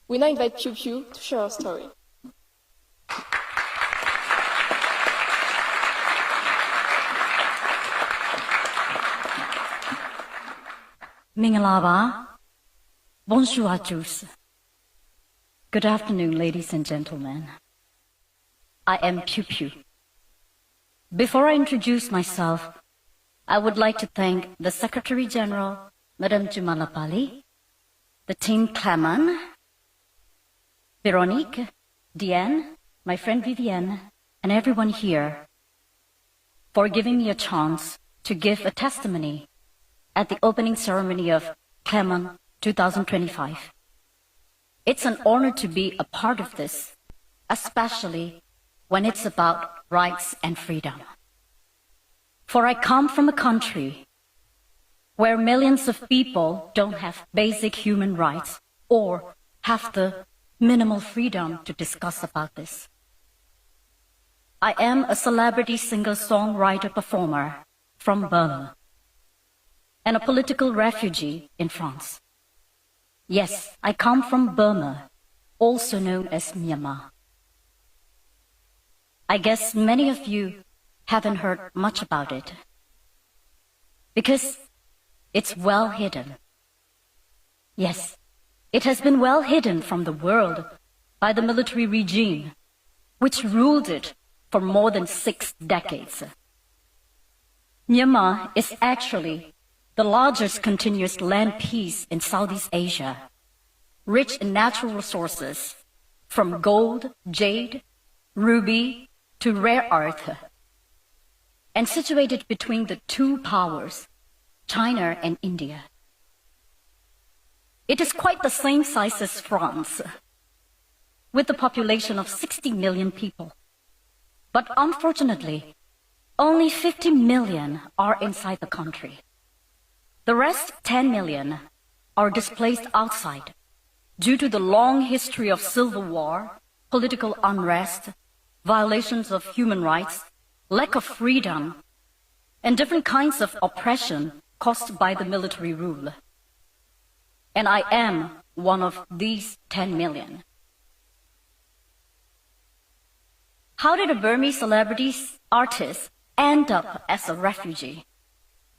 We now invite Piu Piu to share her story. မင်္ဂလာပါ Bonjour à tous. Good afternoon, ladies and gentlemen. I am Piu Piu. Before I introduce myself, I would like to thank the Secretary General, Madame Jumalapali, the team Clement, Veronique, Diane, my friend Vivienne, and everyone here for giving me a chance to give a testimony at the opening ceremony of Clement 2025. It's an honor to be a part of this, especially when it's about rights and freedom. For I come from a country where millions of people don't have basic human rights or have the minimal freedom to discuss about this. I am a celebrity singer-songwriter performer from Burma and a political refugee in France. Yes, I come from Burma, also known as Myanmar. I guess many of you haven't heard much about it because it's well hidden. Yes, it has been well hidden from the world by the military regime which ruled it for more than 6 decades. Myanmar is actually the largest continuous land piece in Southeast Asia, rich in natural resources, from gold, jade, ruby, to rare earth, and situated between the two powers, China and India. It is quite the same size as France, with a population of 60 million people. But unfortunately, only 50 million are inside the country. The rest 10 million are displaced outside due to the long history of civil war, political unrest, violations of human rights, lack of freedom, and different kinds of oppression caused by the military rule. And I am one of these 10 million. How did a Burmese celebrity artist end up as a refugee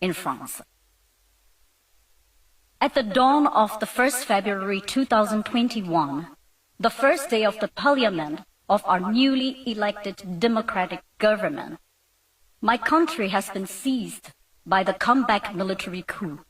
in France? At the dawn of the 1st February 2021, the first day of the parliament of our newly elected democratic government, my country has been seized by the comeback military coup,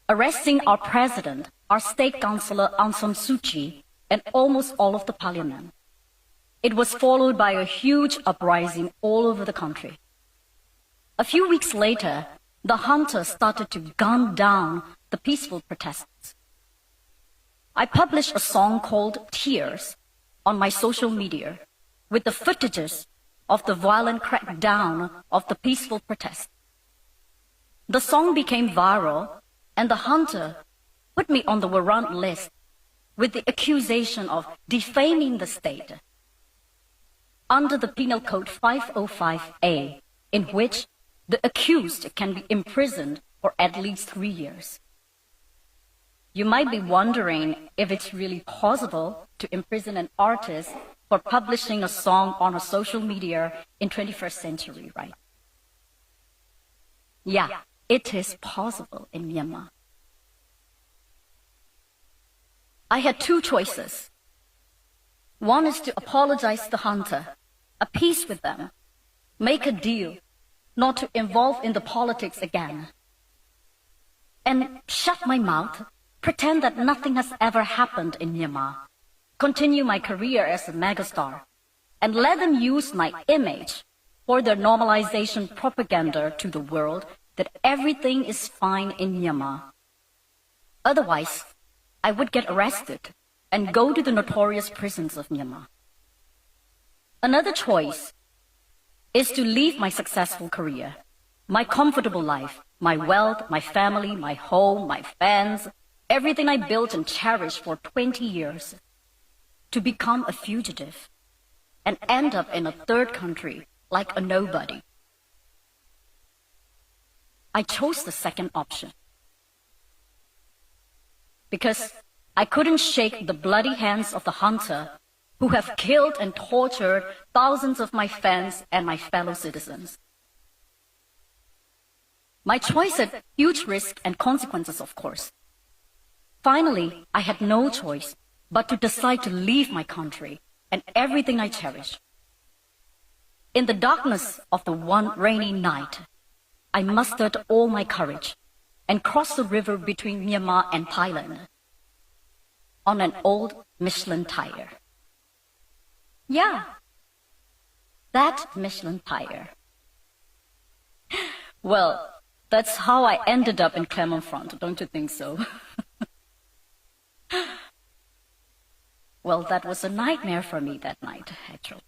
arresting our president, our state councillor Aung San Suu Kyi, and almost all of the parliament. It was followed by a huge uprising all over the country. A few weeks later, the hunters started to gun down the peaceful protesters. I published a song called Tears on my social media with the footages of the violent crackdown of the peaceful protest. The song became viral and the hunter put me on the warrant list with the accusation of defaming the state under the Penal Code 505A, in which the accused can be imprisoned for at least 3 years. You might be wondering if it's really possible to imprison an artist for publishing a song on a social media in 21st century, right? Yeah, it is possible in Myanmar. I had 2 choices. One is to apologize to the hunter, appease with them, make a deal not to involve in the politics again, and shut my mouth, pretend that nothing has ever happened in Myanmar, continue my career as a megastar, and let them use my image for their normalization propaganda to the world that everything is fine in Myanmar. Otherwise, I would get arrested and go to the notorious prisons of Myanmar. Another choice is to leave my successful career, my comfortable life, my wealth, my family, my home, my fans, everything I built and cherished for 20 years, to become a fugitive and end up in a third country like a nobody. I chose the second option because I couldn't shake the bloody hands of the hunter who have killed and tortured thousands of my fans and my fellow citizens. My choice had huge risk and consequences, of course. Finally, I had no choice but to decide to leave my country and everything I cherish. In the darkness of the one rainy night, I mustered all my courage and crossed the river between Myanmar and Thailand on an old Michelin tire. Yeah, that Michelin tire. Well, that's how I ended up in Clermont-Ferrand, don't you think so? Well, that was a nightmare for me that night, actually.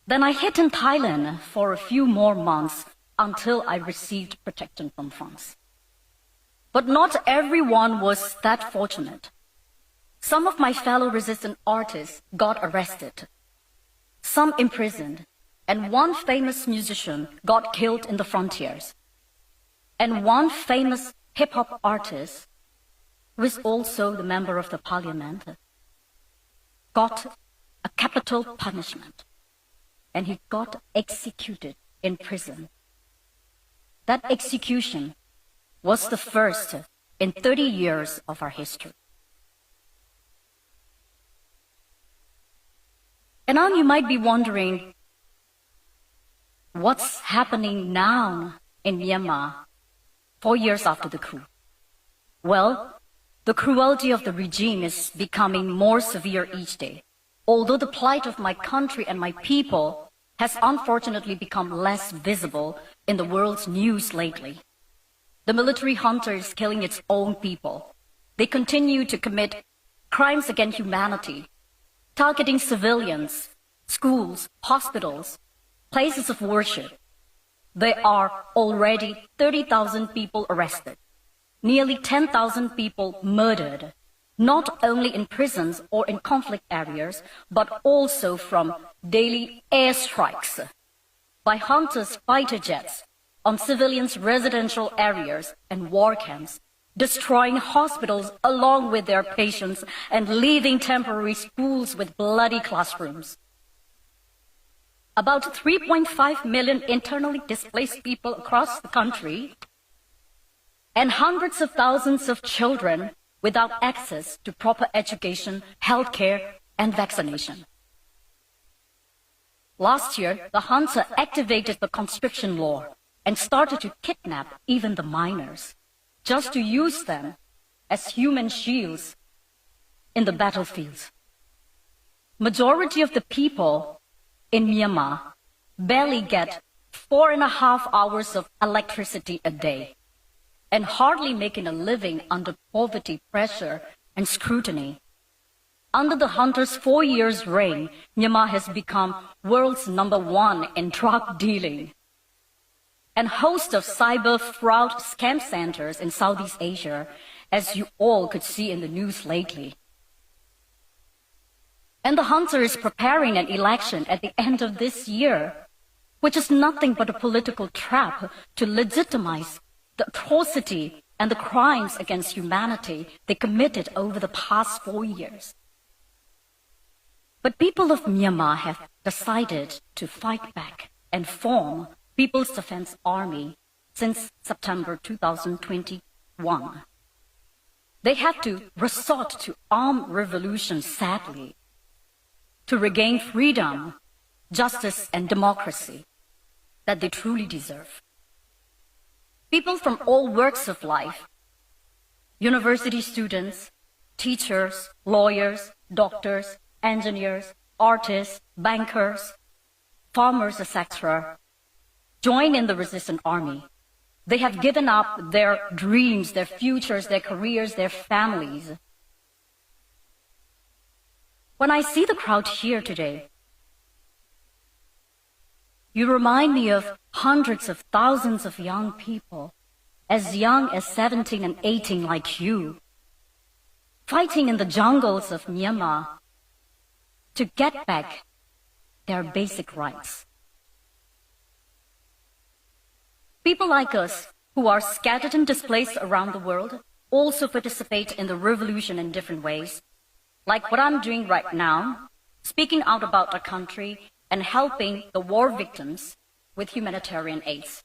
Then I hid in Thailand for a few more months until I received protection from France. But not everyone was that fortunate. Some of my fellow resistant artists got arrested, some imprisoned, and one famous musician got killed in the frontiers. And one famous hip-hop artist, who is also the member of the parliament, got a capital punishment, and he got executed in prison. That execution was the first in 30 years of our history. And now you might be wondering, what's happening now in Myanmar 4 years after the coup? Well, the cruelty of the regime is becoming more severe each day, although the plight of my country and my people has unfortunately become less visible in the world's news lately. The military junta is killing its own people. They continue to commit crimes against humanity, targeting civilians, schools, hospitals, places of worship. There are already 30,000 people arrested, nearly 10,000 people murdered, not only in prisons or in conflict areas, but also from daily airstrikes by hunters' fighter jets on civilians' residential areas and war camps, destroying hospitals along with their patients and leaving temporary schools with bloody classrooms. About 3.5 million internally displaced people across the country, and hundreds of thousands of children without access to proper education, healthcare, and vaccination. Last year, the junta activated the conscription law and started to kidnap even the minors, just to use them as human shields in the battlefields. Majority of the people in Myanmar barely get 4.5 hours of electricity a day and hardly making a living under poverty, pressure, and scrutiny. Under the junta's 4 years' reign, Myanmar has become world's #1 in drug dealing, and host of cyber fraud scam centers in Southeast Asia, as you all could see in the news lately. And the junta is preparing an election at the end of this year, which is nothing but a political trap to legitimize the atrocity and the crimes against humanity they committed over the past 4 years. But people of Myanmar have decided to fight back and form People's Defense Army since September 2021. They had to resort to armed revolution, sadly, to regain freedom, justice, and democracy that they truly deserve. People from all walks of life, university students, teachers, lawyers, doctors, engineers, artists, bankers, farmers, etc., join in the resistance army. They have given up their dreams, their futures, their careers, their families. When I see the crowd here today, you remind me of hundreds of thousands of young people, as young as 17 and 18 like you, fighting in the jungles of Myanmar to get back their basic rights. People like us, who are scattered and displaced around the world, also participate in the revolution in different ways, like what I'm doing right now, speaking out about our country and helping the war victims with humanitarian aids.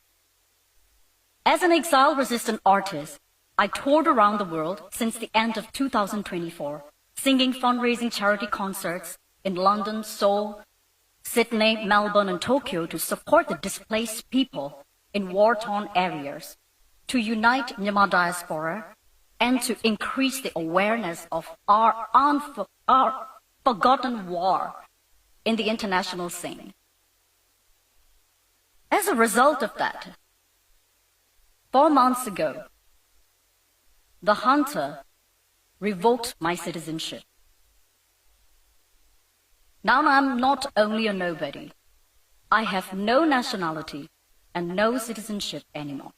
As an exile-resistant artist, I toured around the world since the end of 2024, singing fundraising charity concerts in London, Seoul, Sydney, Melbourne, and Tokyo to support the displaced people in war-torn areas, to unite Myanmar diaspora, and to increase the awareness of our forgotten war in the international scene. As a result of that, 4 months ago, the junta revoked my citizenship. Now I'm not only a nobody, I have no nationality and no citizenship anymore.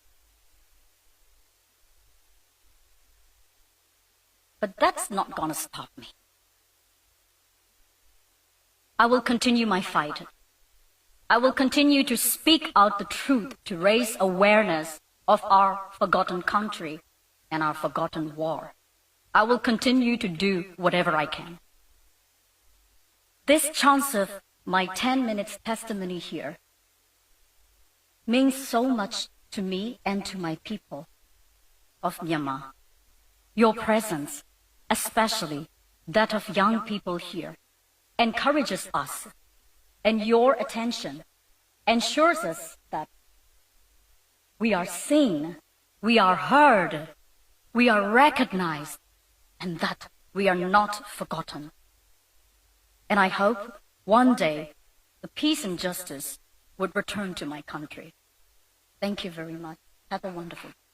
But that's not gonna stop me. I will continue my fight. I will continue to speak out the truth to raise awareness of our forgotten country and our forgotten war. I will continue to do whatever I can. This chance of my 10 minutes testimony here means so much to me and to my people of Myanmar. Your presence, especially that of young people here, encourages us, and your attention ensures us that we are seen, we are heard, we are recognized, and that we are not forgotten. And I hope one day the peace and justice would return to my country. Thank you very much. Have a wonderful day.